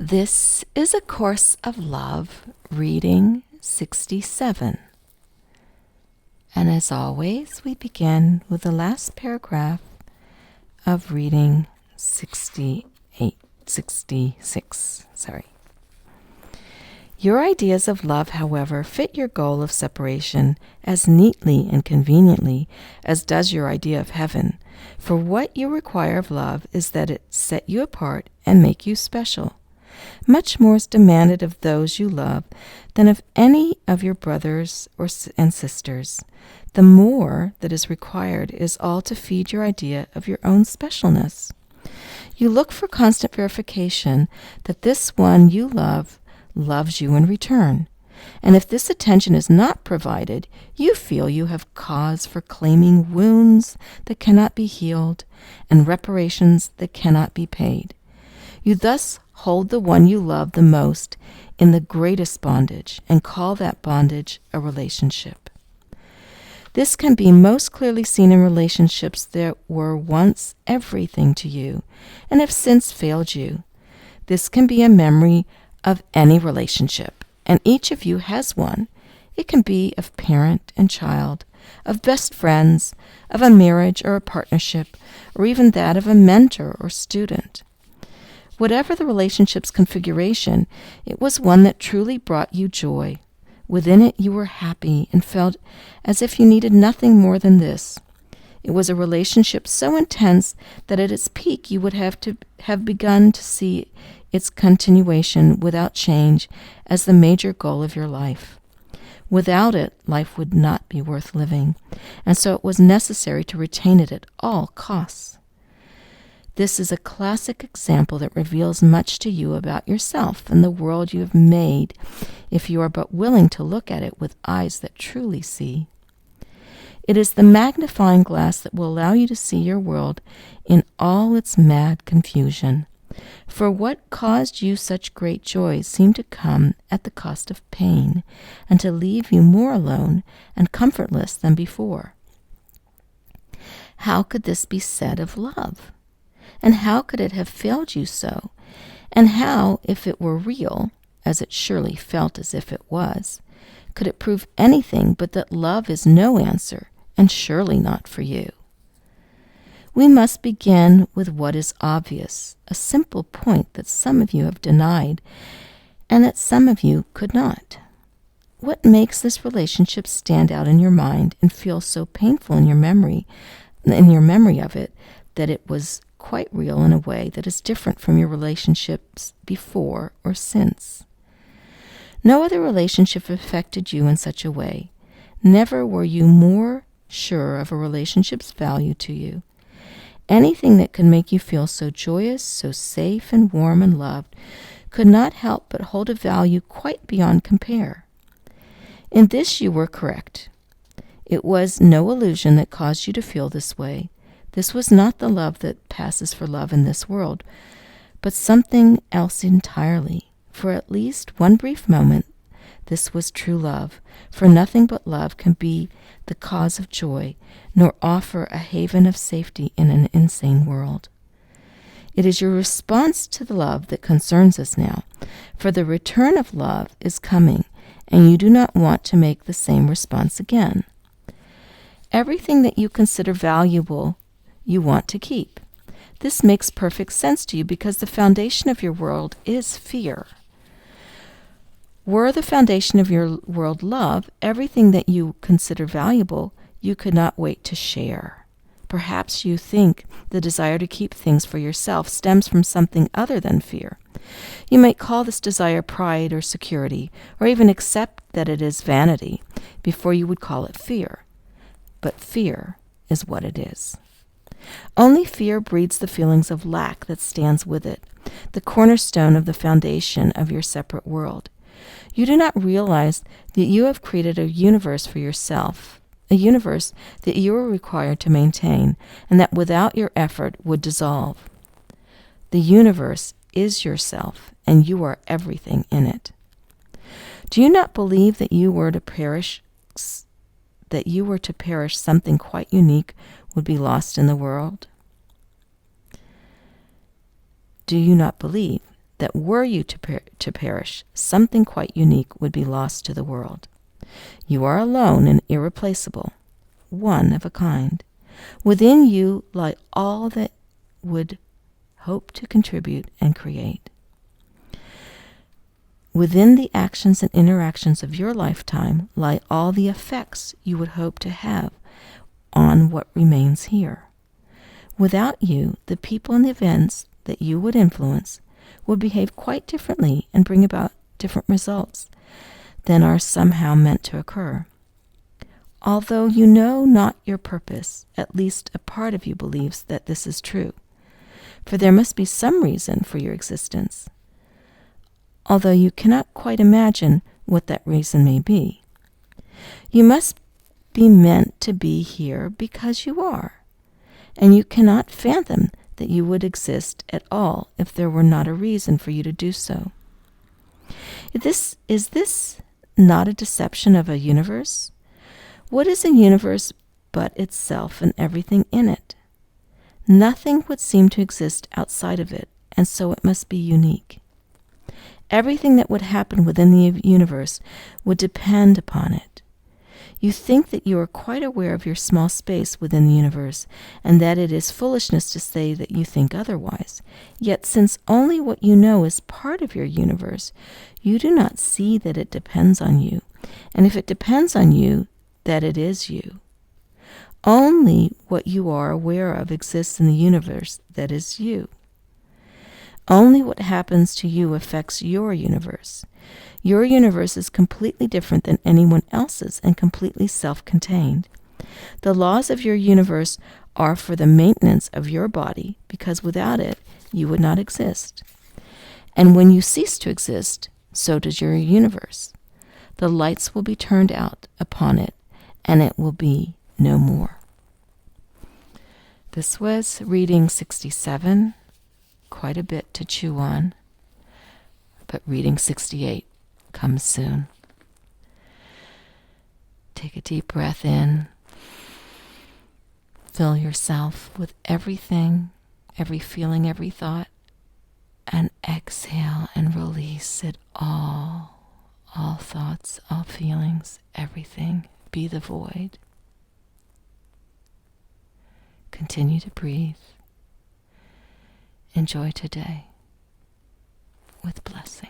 This is A Course of Love, reading 67. And as always, we begin with the last paragraph of reading 66. Your ideas of love, however, fit your goal of separation as neatly and conveniently as does your idea of heaven. For what you require of love is that it set you apart and make you special. Much more is demanded of those you love than of any of your brothers and sisters. The more that is required is all to feed your idea of your own specialness. You look for constant verification that this one you love loves you in return. And if this attention is not provided, you feel you have cause for claiming wounds that cannot be healed and reparations that cannot be paid. You thus hold the one you love the most in the greatest bondage and call that bondage a relationship. This can be most clearly seen in relationships that were once everything to you and have since failed you. This can be a memory of any relationship, and each of you has one. It can be of parent and child, of best friends, of a marriage or a partnership, or even that of a mentor or student. Whatever the relationship's configuration, it was one that truly brought you joy. Within it you were happy and felt as if you needed nothing more than this. It was a relationship so intense that at its peak you would have begun to see its continuation without change as the major goal of your life. Without it, life would not be worth living, and so it was necessary to retain it at all costs. This is a classic example that reveals much to you about yourself and the world you have made, if you are but willing to look at it with eyes that truly see. It is the magnifying glass that will allow you to see your world in all its mad confusion. For what caused you such great joy seemed to come at the cost of pain, and to leave you more alone and comfortless than before. How could this be said of love? And how could it have failed you so? And how, if it were real, as it surely felt as if it was, could it prove anything but that love is no answer, and surely not for you? We must begin with what is obvious, a simple point that some of you have denied, and that some of you could not. What makes this relationship stand out in your mind and feel so painful in your memory of it, that it was quite real in a way that is different from your relationships before or since? No other relationship affected you in such a way. Never were you more sure of a relationship's value to you. Anything that could make you feel so joyous, so safe and warm and loved, could not help but hold a value quite beyond compare. In this you were correct. It was no illusion that caused you to feel this way. This was not the love that passes for love in this world, but something else entirely. For at least one brief moment, this was true love, for nothing but love can be the cause of joy, nor offer a haven of safety in an insane world. It is your response to the love that concerns us now, for the return of love is coming, and you do not want to make the same response again. Everything that you consider valuable you want to keep. This makes perfect sense to you because the foundation of your world is fear. Were the foundation of your world love, everything that you consider valuable, you could not wait to share. Perhaps you think the desire to keep things for yourself stems from something other than fear. You might call this desire pride or security, or even accept that it is vanity before you would call it fear. But fear is what it is. Only fear breeds the feelings of lack that stands with it, the cornerstone of the foundation of your separate world. You do not realize that you have created a universe for yourself, a universe that you are required to maintain, and that without your effort would dissolve. The universe is yourself, and you are everything in it. Do you not believe that you were to perish, something quite unique would be lost in the world? Do you not believe that were you to perish, something quite unique would be lost to the world. You are alone and irreplaceable, one of a kind. Within you lie all that would hope to contribute and create. Within the actions and interactions of your lifetime lie all the effects you would hope to have on what remains here. Without you, the people and the events that you would influence would behave quite differently and bring about different results than are somehow meant to occur. Although you know not your purpose, at least a part of you believes that this is true, for there must be some reason for your existence, although you cannot quite imagine what that reason may be. You must be meant to be here because you are, and you cannot fathom that you would exist at all if there were not a reason for you to do so. Is this not a deception of a universe? What is a universe but itself and everything in it? Nothing would seem to exist outside of it, and so it must be unique. Everything that would happen within the universe would depend upon it. You think that you are quite aware of your small space within the universe, and that it is foolishness to say that you think otherwise. Yet since only what you know is part of your universe, you do not see that it depends on you, and if it depends on you, that it is you. Only what you are aware of exists in the universe that is you. Only what happens to you affects your universe. Your universe is completely different than anyone else's and completely self-contained. The laws of your universe are for the maintenance of your body, because without it, you would not exist. And when you cease to exist, so does your universe. The lights will be turned out upon it, and it will be no more. This was reading 67. Quite a bit to chew on, but reading 68 comes soon. Take a deep breath in. Fill yourself with everything, every feeling, every thought, and exhale and release it all. All thoughts, all feelings, everything. Be the void. Continue to breathe. Enjoy today with blessing.